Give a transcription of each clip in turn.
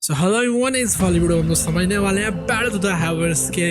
So hello everyone, इस वाली video में हम लोग समझने वाले हैं बैटल टू द हैवर्स के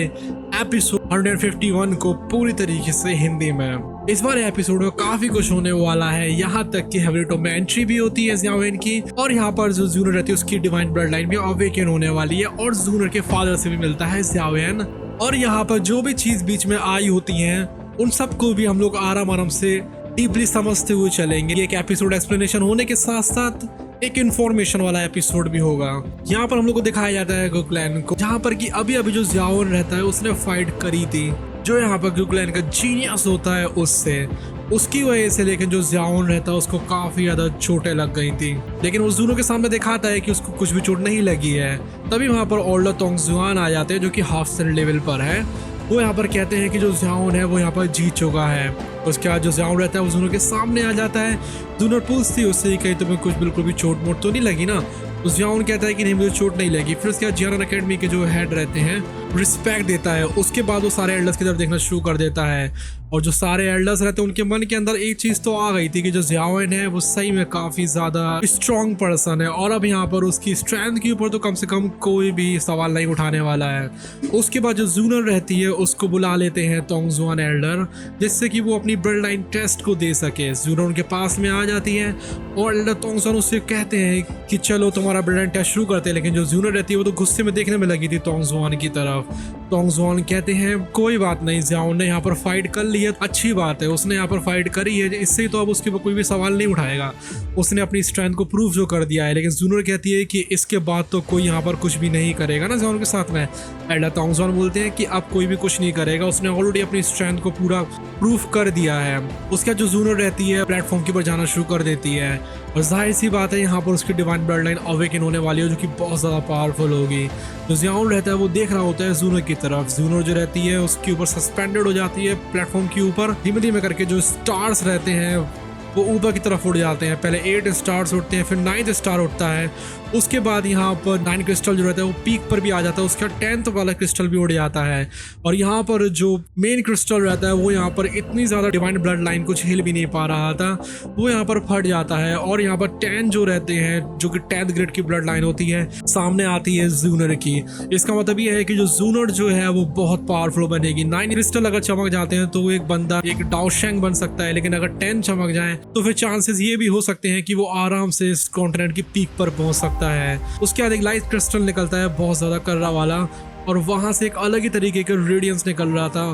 एपिसोड 151 को पूरी तरीके से हिंदी में। इस बार एपिसोड में काफी कुछ होने वाला है, यहाँ तक कि हेवरेटो में एंट्री भी होती है ज़ियाओयेन की, और यहाँ पर जो जूनर रहती है उसकी डिवाइन ब्लड लाइन भी अवेकन होने वाली है और जूनर के फादर से भी मिलता है ज़ियाओयेन। और यहाँ पर जो भी चीज बीच में आई होती है उन सबको भी हम लोग आराम आराम से डीपली समझते हुए चलेंगे। एक एपिसोड एक्सप्लेनेशन होने के साथ साथ एक इन्फॉर्मेशन वाला एपिसोड भी होगा। यहाँ पर हम लोग को दिखाया जाता है गुक्लैन को, जहाँ पर कि अभी अभी जो ज़ियाओयेन रहता है उसने फाइट करी थी जो यहाँ पर गुक्लैन का जीनियस होता है उससे, उसकी वजह से। लेकिन जो ज़ियाओयेन रहता है उसको काफी ज्यादा चोटें लग गई थी, लेकिन उस दोनों के सामने दिखाता है कि उसको कुछ भी चोट नहीं लगी है। तभी वहाँ पर ओल्डर तोंगजुआन आ जाते हैं जो कि हाफ सेंट लेवल पर है। वो यहाँ पर कहते हैं कि जो ज़ियाओयेन है वो यहाँ पर जीत चुका है। उसके बाद जो ज़ियाओयेन रहता है वो जूनर के सामने आ जाता है। जूनर पूछती है उससे कहीं तुम्हें कुछ बिल्कुल भी चोट मोट तो नहीं लगी ना? तो ज़ियाओयेन कहता है कि नहीं, मुझे चोट नहीं लगी। फिर उसके बाद जियानन अकेडमी के जो हेड रहते हैं रिस्पेक्ट देता है। उसके बाद वो सारे एल्डर्स की तरफ देखना शुरू कर देता है, और जो सारे एल्डर्स रहते हैं उनके मन के अंदर एक चीज तो आ गई थी कि जो ज़ियाओयेन है वो सही में काफी ज्यादा स्ट्रॉन्ग पर्सन है, और अब यहाँ पर उसकी स्ट्रेंथ के ऊपर तो कम से कम कोई भी सवाल नहीं उठाने वाला है। उसके बाद जो जूनर रहती है उसको बुला लेते हैं तोंगजुआन एल्डर, जिससे कि वो अपनी ब्लड लाइन टेस्ट को दे सके। जूनर उनके पास में आ जाती है और एल्डर तोंगजुआन उससे कहते हैं कि चलो तुम्हारा ब्लड लाइन टेस्ट शुरू करते हैं। लेकिन जो जूनर रहती है वो तो गुस्से में देखने में लगी थी तोंगजुआन की तरफ। तोंगजुआन कहते हैं कोई बात नहीं, ज़ियाओयेन ने यहाँ पर फाइट कर ली है, अच्छी बात है, उसने यहाँ पर फाइट करी है, इससे तो अब उसके ऊपर कोई भी सवाल नहीं उठाएगा, उसने अपनी स्ट्रेंथ को प्रूव जो कर दिया है। लेकिन जूनर कहती है कि इसके बाद तो कोई यहाँ पर कुछ भी नहीं करेगा ना ज़ियाओयेन के साथ में। एल्डर तोंगजुआन बोलते हैं कि अब कोई भी कुछ नहीं करेगा, उसने ऑलरेडी अपनी स्ट्रेंथ को पूरा प्रूफ कर दिया है। उसके बाद जो जूनर रहती है प्लेटफॉर्म के ऊपर जाना शुरू कर देती है, और जाहिर सी बात है यहाँ पर उसकी डिवाइन ब्लड लाइन अवेकन होने वाली है जो कि बहुत ज़्यादा पावरफुल होगी। जो ज़ियाओयेन रहता है वो देख रहा होता है जूनर की तरफ। जूनर जो रहती है उसके ऊपर सस्पेंडेड हो जाती है प्लेटफॉर्म के ऊपर। धीमे धीमे करके जो स्टार्स रहते हैं वो ऊपर की तरफ उड़ जाते हैं। पहले 8 स्टार्स उठते हैं, फिर 9th स्टार उठता है। उसके बाद यहाँ पर 9 क्रिस्टल जो रहता है वो पीक पर भी आ जाता है, उसका 10th वाला क्रिस्टल भी उड़ जाता है। और यहाँ पर जो मेन क्रिस्टल रहता है वो यहाँ पर इतनी ज़्यादा डिवाइन ब्लड लाइन कुछ हिल भी नहीं पा रहा था, वो यहाँ पर फट जाता है। और यहाँ पर 10 जो रहते हैं जो कि 10th ग्रेड की ब्लड लाइन होती है सामने आती है जूनर की। इसका मतलब ये है कि जो जूनर जो है वो बहुत पावरफुल बनेगी। 9 क्रिस्टल अगर चमक जाते हैं तो वो एक बंदा एक डाओशेंग बन सकता है, लेकिन अगर 10 चमक जाए तो फिर चांसेस ये भी हो सकते हैं कि वो आराम से इस कॉन्टिनेंट की पीक पर पहुंच सकता है। उसके बाद एक लाइट क्रिस्टल निकलता है बहुत ज्यादा कर्रा वाला, और वहां से एक अलग ही तरीके का रेडियंस निकल रहा था,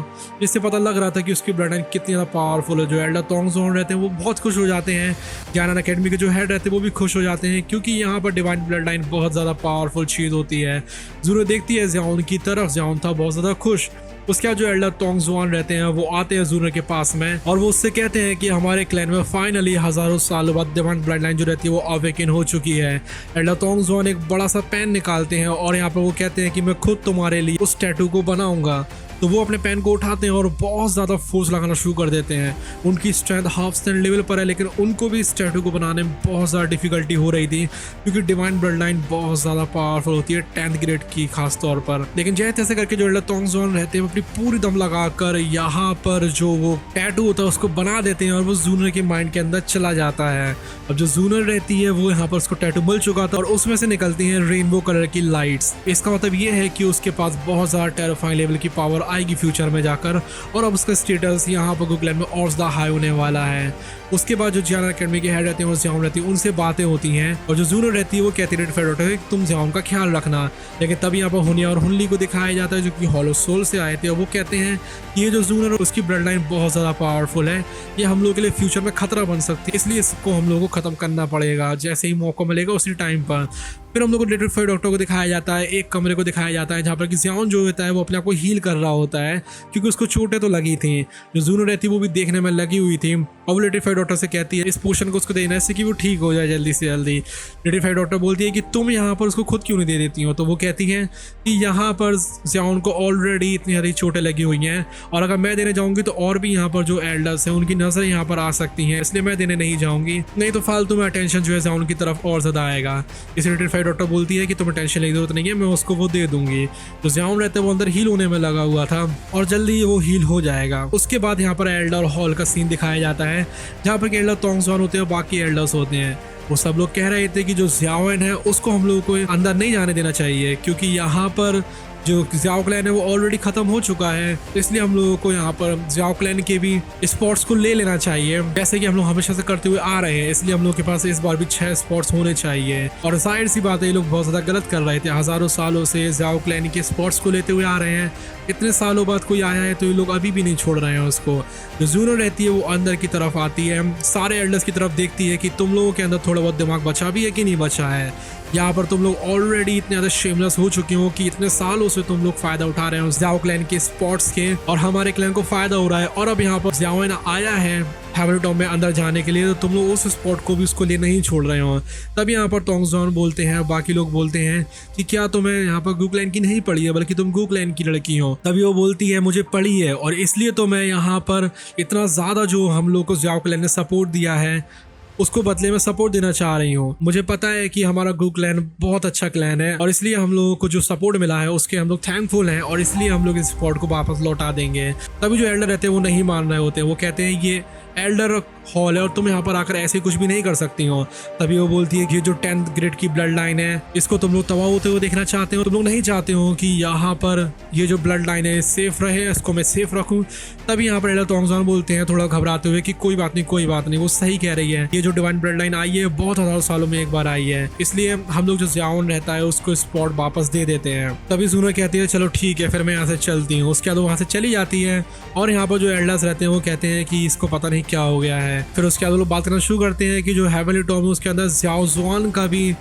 जिससे पता लग रहा था कि उसकी ब्लड लाइन कितनी ज़्यादा पावरफुल है। जो एल्डर तोंगजुआन रहते हैं वो बहुत खुश हो जाते हैं, जियानन अकेडमी के जो हेड रहते हैं वो भी खुश हो जाते हैं, क्योंकि यहाँ पर डिवाइन ब्लड लाइन बहुत ज़्यादा पावरफुल चीज़ होती है। जूनर देखती है ज़ियाओयेन की तरफ, ज़ियाओयेन था बहुत ज़्यादा खुश। उसके बाद जो एल्डर तोंगजुआन रहते हैं वो आते हैं जूनर के पास में, और वो उससे कहते हैं कि हमारे क्लैन में फाइनली हजारों सालों बाद डिवाइन ब्लड लाइन जो रहती है वो अवेकन हो चुकी है। एल्डर तोंगजुआन एक बड़ा सा पेन निकालते हैं और यहाँ पर वो कहते हैं कि मैं खुद तुम्हारे लिए उस टैटू को बनाऊंगा। तो वो अपने पेन को उठाते हैं और बहुत ज़्यादा फोर्स लगाना शुरू कर देते हैं। उनकी स्ट्रेंथ हाफ सेंट लेवल पर है, लेकिन उनको भी इस टैटू को बनाने में बहुत ज़्यादा डिफिकल्टी हो रही थी, क्योंकि डिवाइन ब्लड लाइन बहुत ज़्यादा पावरफुल होती है 10th ग्रेड की खास तौर पर। लेकिन जैसे तैसे करके जो एल्डर तोंगजुआन रहते हैं अपनी पूरी दम लगाकर यहाँ पर जो वो टैटू होता है उसको बना देते हैं, और वो जूनर के माइंड के अंदर चला जाता है। अब जो जूनर रहती है वो यहाँ पर उसको टैटू मिल चुका था, और उसमें से निकलती हैं रेनबो कलर की लाइट्स। इसका मतलब ये है कि उसके पास बहुत ज़्यादा टेरिफाइंग लेवल की पावर आएगी फ्यूचर में जाकर, और अब उसका स्टेटस यहाँ पर गुक्लैन में और ज़्यादा हाई होने वाला है। उसके बाद जो जियानन अकेडमी के हेड रहते हैं और ज़ियाओयेन रहती है उनसे बातें होती हैं, और जो जूनर रहती है वो कहती है फेडोटा तुम ज़ियाओयेन का ख्याल रखना। लेकिन तभी यहाँ पर हुनिया और हुनली को दिखाया जाता है जो कि हॉलो सोल से आए थे, और वो कहते हैं कि ये जो जूनर उसकी ब्लड लाइन बहुत ज़्यादा पावरफुल है, ये हम लोगों के लिए फ्यूचर में खतरा बन सकती है, इसलिए इसको हम लोगों को ख़त्म करना पड़ेगा जैसे ही मौका मिलेगा उसी टाइम पर। फिर हम लोग को लेटेड फाइव डॉक्टर को दिखाया जाता है, एक कमरे को दिखाया जाता है जहाँ पर कि ज़ियाओयेन जो होता है वो अपने आप को हील कर रहा होता है, क्योंकि उसको चोटें तो लगी थी। जो जूनर रहती है वो भी देखने में लगी हुई थी, और वो लेटेड फाइव डॉक्टर से कहती है इस पोशन को उसको देना है इससे कि वो ठीक हो जाए जल्दी से जल्दी। लेटेड फाइव डॉक्टर बोलती है कि तुम यहाँ पर उसको खुद क्यों नहीं दे देती हो? तो वो कहती है कि यहाँ पर ज़ियाओयेन को ऑलरेडी इतनी सारी चोटें लगी हुई हैं, और अगर मैं देने जाऊँगी तो और भी यहाँ पर जो एल्डर्स हैं उनकी नज़र यहाँ पर आ सकती हैं, इसलिए मैं देने नहीं जाऊँगी, नहीं तो फालतू में अटेंशन जो है ज़ियाओयेन की तरफ और ज़्यादा आएगा। इस लेटेड फाइव डॉक्टर बोलती है कि तुम्हें टेंशन लेने की जरूरत नहीं है, मैं उसको वो दे दूंगी। तो ज़ियाओयेन रहते हैं वो अंदर हील होने में लगा हुआ था, और जल्दी वो हील हो जाएगा। उसके बाद यहाँ पर एल्डर हॉल का सीन दिखाया जाता है, जहाँ पर एल्डर तोंगजुआन होते हैं और बाकी एल्डर्स होते हैं। वो सब लोग कह रहे थे कि जो ज़ियाओएन है उसको हम लोगों को अंदर नहीं जाने देना चाहिए, क्योंकि यहाँ पर जो ज़ियाओ क्लैन है वो ऑलरेडी खत्म हो चुका है, तो इसलिए हम लोगों को यहाँ पर ज़ियाओ क्लैन के भी स्पॉट्स को ले लेना चाहिए, जैसे कि हम लोग हमेशा से करते हुए आ रहे हैं। इसलिए हम लोग के पास इस बार भी 6 स्पॉट्स होने चाहिए। और जाहिर सी बात है ये लोग बहुत ज़्यादा गलत कर रहे थे, हज़ारों सालों से ज़ियाओ क्लैन के स्पॉट्स को लेते हुए आ रहे हैं। इतने सालों बाद कोई आया है तो ये लोग अभी भी नहीं छोड़ रहे हैं उसको। जो जूनो रहती है वो अंदर की तरफ आती है, सारे एल्डर्स की तरफ देखती है कि तुम लोगों के अंदर थोड़ा बहुत दिमाग बचा भी है कि नहीं बचा है। यहाँ पर तुम लोग ऑलरेडी इतने ज़्यादा शेमलेस हो चुके हो कि इतने सालों से तुम लोग फायदा उठा रहे हो ज़ियाओ क्लैन के स्पॉट्स के, और हमारे क्लैन को फायदा हो रहा है। और अब यहाँ पर ज़ियाओएन आया है हेवनली टॉम में अंदर जाने के लिए, तो तुम लोग उस स्पॉट को भी उसको लिए नहीं छोड़ रहे हो। तब यहाँ पर तोंगजॉन बोलते हैं, बाकी लोग बोलते हैं कि क्या तुम्हें यहाँ पर गू क्लैन की नहीं पड़ी है, बल्कि तुम गू क्लैन की लड़की हो। तभी वो बोलती है मुझे पड़ी है, और इसलिए तो मैं यहाँ पर इतना ज़्यादा जो हम लोग को ज़ियाओ क्लैन ने सपोर्ट दिया है उसको बदले में सपोर्ट देना चाह रही हूँ। मुझे पता है कि हमारा गू क्लैन बहुत अच्छा क्लैन है, और इसलिए हम लोगों को जो सपोर्ट मिला है उसके हम लोग थैंकफुल हैं, और इसलिए हम लोग इस स्पॉट को वापस लौटा देंगे। तभी जो एल्डर रहते हैं वो नहीं मान रहे होते, वो कहते हैं ये एल्डर हॉल है और तुम यहाँ पर आकर ऐसे कुछ भी नहीं कर सकती हो। तभी वो बोलती है कि जो 10th ग्रेड की ब्लड लाइन है इसको तुम लोग तबाह होते हुए देखना चाहते हो, तुम लोग नहीं चाहते हो कि यहाँ पर ये जो ब्लड लाइन है सेफ रहे, इसको मैं सेफ रखूँ। तभी यहाँ पर एल्डर तोंगजॉन बोलते हैं थोड़ा घबराते हुए कि कोई बात नहीं कोई बात नहीं, वो सही कह रही है। ये जो डिवाइन ब्लड लाइन आई है बहुत हज़ारों सालों में एक बार आई है, इसलिए हम लोग जो ज़ियाओएन रहता है उसको स्पॉट वापस दे देते हैं। तभी जूनो कहती है चलो ठीक है फिर मैं यहाँ से चलती हूँ। उसके बाद वो वहाँ से चली जाती है, और यहाँ पर जो एल्डर्स रहते हैं वो कहते हैं कि इसको पता नहीं क्या हो गया है। फिर उसके बाद वो लोग बात करना शुरू करते हैं कि जो हेवनली टॉम है उसके अंदर ज़ियाओ ज़ुआन का भी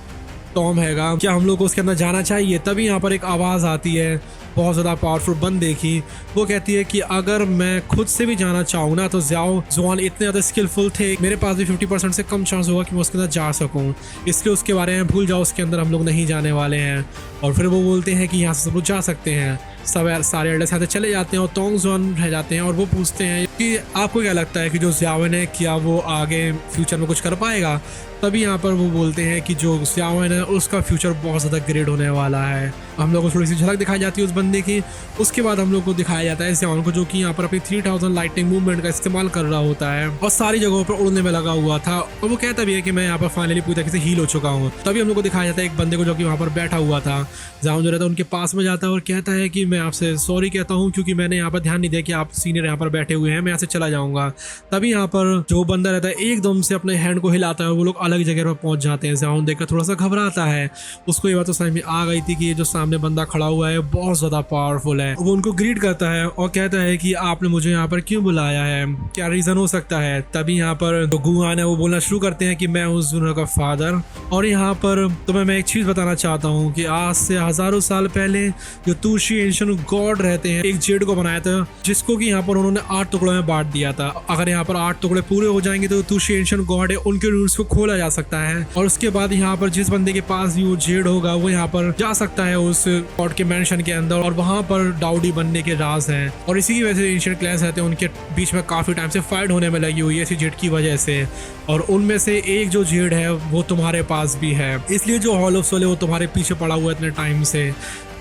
टॉम हैगा, क्या हम लोग को उसके अंदर जाना चाहिए। तभी यहाँ पर एक आवाज़ आती है बहुत ज़्यादा पावरफुल बन देखी, वो कहती है कि अगर मैं खुद से भी जाना चाहूँ ना तो ज़ियाओ ज़ुआन इतने ज़्यादा स्किलफुल थे, मेरे पास भी 50% से कम चांस होगा कि मैं उसके अंदर जा सकूँ, इसलिए उसके बारे में भूल जाओ, उसके अंदर हम लोग नहीं जाने वाले हैं। और फिर वो बोलते हैं कि यहाँ से सब लोग जा सकते हैं। सब सारे एल्डर्स यहाँ से चले जाते हैं और तोंगजॉन रह जाते हैं, और वो पूछते हैं कि आपको क्या लगता है कि जो ज़ियाओएन है क्या वो आगे फ्यूचर में कुछ कर पाएगा। तभी यहाँ पर वो बोलते हैं कि जो ज़ियाओएन है उसका फ्यूचर बहुत ज़्यादा ग्रेट होने वाला है। हम लोग को थोड़ी सी झलक दिखाई जाती है उस बंदे की। उसके बाद हम लोग को दिखाया जाता है ज़ियाओएन को, जो कि यहाँ पर अपनी 3000 लाइटनिंग मूवमेंट का इस्तेमाल कर रहा होता है और सारी जगहों पर उड़ने में लगा हुआ था, और वो कहता भी है कि मैं यहाँ पर फाइनली पूरी तरीके से हील हो चुका हूँ। तभी हम लोग को दिखाया जाता है एक बंदे को जो कि वहाँ पर बैठा हुआ था। ज़ियाओएन जो रहता है उनके पास में जाता है और कहता है कि मैं आपसे सॉरी कहता हूँ क्योंकि मैंने यहाँ पर ध्यान नहीं दिया कि आप सीनियर यहाँ पर बैठे हुए हैं, मैं यहाँ से चला जाऊँगा। तभी यहाँ पर जो बंदा रहता है एकदम से अपने हैंड को हिलाता है और वो लोग अलग जगह पर पहुँच जाते हैं। ज़ियाओएन देखकर थोड़ा सा घबराता है, उसको ये बात तो समझ में आ गई थी कि ये जो सामने बंदा खड़ा हुआ है बहुत ज़्यादा पावरफुल है। वो उनको ग्रीट करता है और कहता है कि आपने मुझे यहाँ पर क्यों बुलाया है, क्या रीज़न हो सकता है। तभी यहाँ पर जो गुआन है वो बोलना शुरू करते हैं कि मैं हूँ ज़ूनो का फादर, और यहाँ पर तुम्हें मैं एक चीज़ बताना चाहता हूँ कि आज से हज़ारों साल पहले जो तुशी एंशिएंट गॉड रहते हैं एक जेड को बनाया था, जिसको कि यहाँ पर उन्होंने 8 टुकड़ों में बांट दिया था। अगर यहाँ पर 8 टुकड़े पूरे हो जाएंगे तो तुशी एंशिएंट गॉड है उनके रूल्स को खोला जा सकता है, और उसके बाद यहाँ पर जिस बंदे के पास भी वो जेड होगा वो यहाँ पर जा सकता है उस गॉड के मेंशन के अंदर, और वहाँ पर डाउडी बनने के राज हैं। और इसी की वजह से एंशिएंट क्लैंस रहते हैं उनके बीच में काफ़ी टाइम से फाइट होने में लगी हुई है इसी जेड की वजह से, और उनमें से एक जो जेड है वो तुम्हारे पास भी है, इसलिए जो हॉल ऑफ सोल है वो तुम्हारे पीछे पड़ा हुआ है इतने टाइम से।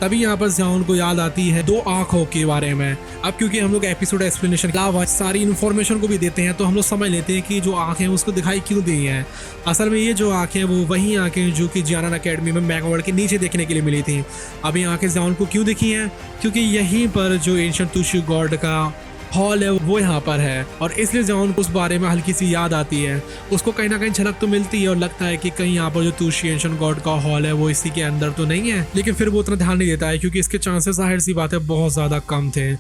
तभी यहाँ पर ज़ियाओएन को याद आती है 2 आँखों के बारे में। अब क्योंकि हम लोग एपिसोड एक्सप्लेनेशन के अलावा सारी इन्फॉर्मेशन को भी देते हैं तो हम लोग समझ लेते हैं कि जो आँखें हैं उसको दिखाई क्यों दी हैं। असल में ये जो आँखें वो वही आँखें जो कि जियानन अकेडमी में मैगवर्ल्ड के नीचे देखने के लिए मिली थी। अब ये आँखें ज़ियाओएन को क्यों दिखी हैं, क्योंकि यहीं पर जो एंशिएंट तुशी गॉड का हॉल है वो यहाँ पर है, और इसलिए ज़ियाओएन को उस बारे में हल्की सी याद आती है। उसको कहीं ना कहीं झलक तो मिलती है और लगता है कि कहीं यहाँ पर जो तुशी एंशिएंट गॉड का हॉल है वो इसी के अंदर तो नहीं है, लेकिन फिर वो उतना ध्यान नहीं देता है क्योंकि इसके चांसेस जाहिर सी बात है बहुत ज़्यादा कम थे।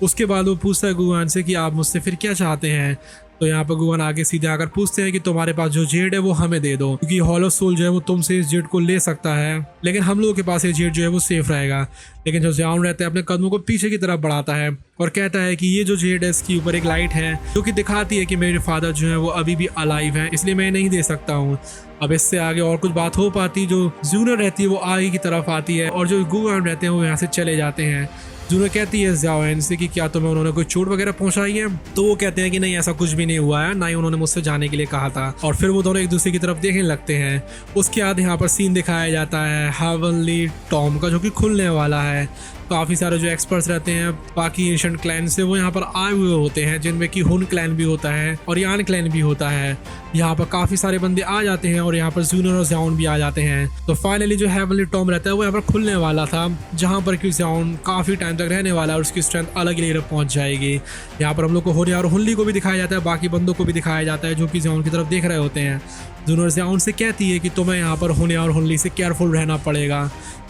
उसके बाद वो पूछता है गुआन से कि आप मुझसे फिर क्या चाहते हैं। तो यहाँ पर गुआन आगे सीधे आकर पूछते हैं कि तुम्हारे पास जो जेड है वो हमें दे दो, क्योंकि हॉल ऑफ सोल जो है वो तुमसे इस जेड को ले सकता है, लेकिन हम लोगों के पास ये जेड जो है वो सेफ रहेगा। लेकिन जो ज़ियाओएन रहता है अपने कदमों को पीछे की तरफ बढ़ाता है और कहता है कि ये जो जेड है इसके ऊपर एक लाइट है जो कि दिखाती है कि मेरे फादर जो है वो अभी भी अलाइव है, इसलिए मैं नहीं दे सकता हूँ। अब इससे आगे और कुछ बात हो पाती, जो ज़ूनो रहती है वो आगे की तरफ आती है और जो गुआन रहते हैं वो यहाँ से चले जाते हैं। ज़ूनो कहती है ज़ियाओएन से कि क्या तुम्हें उन्होंने कोई चोट वगैरह पहुंचाई है, तो वो कहते हैं कि नहीं ऐसा कुछ भी नहीं हुआ है, ना ही उन्होंने मुझसे जाने के लिए कहा था। और फिर वो दोनों एक दूसरे की तरफ देखने लगते हैं। उसके बाद यहाँ पर सीन दिखाया जाता है हेवनली टॉम का जो कि खुलने वाला है। काफ़ी सारे जो एक्सपर्ट्स रहते हैं बाकी एशियंट क्लैन से, वो यहाँ पर आए हुए होते हैं, जिनमें कि हुन क्लैन भी होता है और यान क्लैन भी होता है। यहाँ पर काफ़ी सारे बंदे आ जाते हैं और यहाँ पर जूनर और ज़ाउन भी आ जाते हैं। तो फाइनली जो हेवनली टॉम रहता है वो यहाँ पर खुलने वाला था, जहाँ पर कि ज़ाउन काफ़ी टाइम तक रहने वाला है और उसकी स्ट्रेंथ अलग लेवल पहुँच जाएगी। यहाँ पर हम लोग को होने और हुनली को भी दिखाया जाता है, बाकी बंदों को भी दिखाया जाता है जो कि ज़ाउन की तरफ देख रहे होते हैं। जूनर ज़ाउन से कहती है कि तुम्हें यहाँ पर होने और हुनली से केयरफुल रहना पड़ेगा,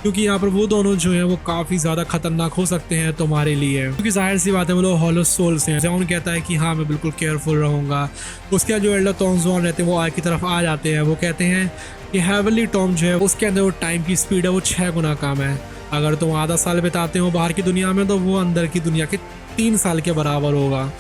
क्योंकि यहाँ पर वो दोनों जो हैं वो काफ़ी ज़्यादा खतरनाक हो सकते हैं तुम्हारे लिए, क्योंकि जाहिर सी बात है वो लोग हॉलो सोल्स हैं। ज़ाउन कहता है कि हाँ मैं बिल्कुल केयरफुल रहूँगा। उसके बाद जो एल्डर तोंगजुआन रहते हैं वो आग की तरफ आ जाते हैं। वो कहते हैं कि हेवनली टॉम जो है उसके अंदर वो टाइम की स्पीड है वो 6 गुना कम है। अगर तुम आधा साल बिताते हो बाहर की दुनिया में तो वो अंदर की दुनिया के 3 साल के बराबर होगा।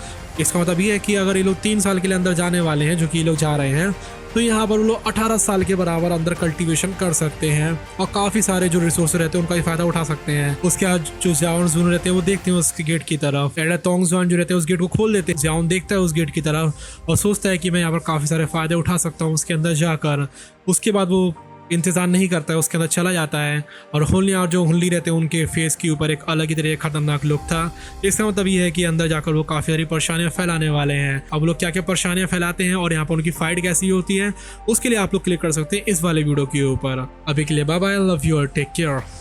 इसका मतलब ये है कि अगर ये लोग 3 साल के लिए अंदर जाने वाले हैं, जो कि ये लोग जा रहे हैं, तो यहाँ पर वो लोग 18 साल के बराबर अंदर कल्टीवेशन कर सकते हैं और काफ़ी सारे जो रिसोर्स रहते हैं उनका भी फायदा उठा सकते हैं। उसके बाद जो ज़ाउन जून रहते हैं वो देखते हैं उसके गेट की तरफ। एल्डर तोंगजुआन जो रहते हैं उस गेट को खोल देते हैं। ज़ाउन देखता है उस गेट की तरफ और सोचता है कि मैं यहाँ पर काफ़ी सारे फायदे उठा सकता हूँ उसके अंदर जाकर। उसके बाद वो इंतज़ार नहीं करता है, उसके अंदर चला जाता है। और हुनली और जो हुनली रहते हैं उनके फेस के ऊपर एक अलग ही तरह का खतरनाक लुक था। इसका मतलब ये है कि अंदर जाकर वो काफ़ी सारी परेशानियां फैलाने वाले हैं। अब लोग क्या क्या परेशानियां फैलाते हैं और यहाँ पर उनकी फाइट कैसी होती है उसके लिए आप लोग क्लिक कर सकते हैं इस वाले वीडियो के ऊपर। अभी के लिए बाय बाय, लव यू और टेक केयर।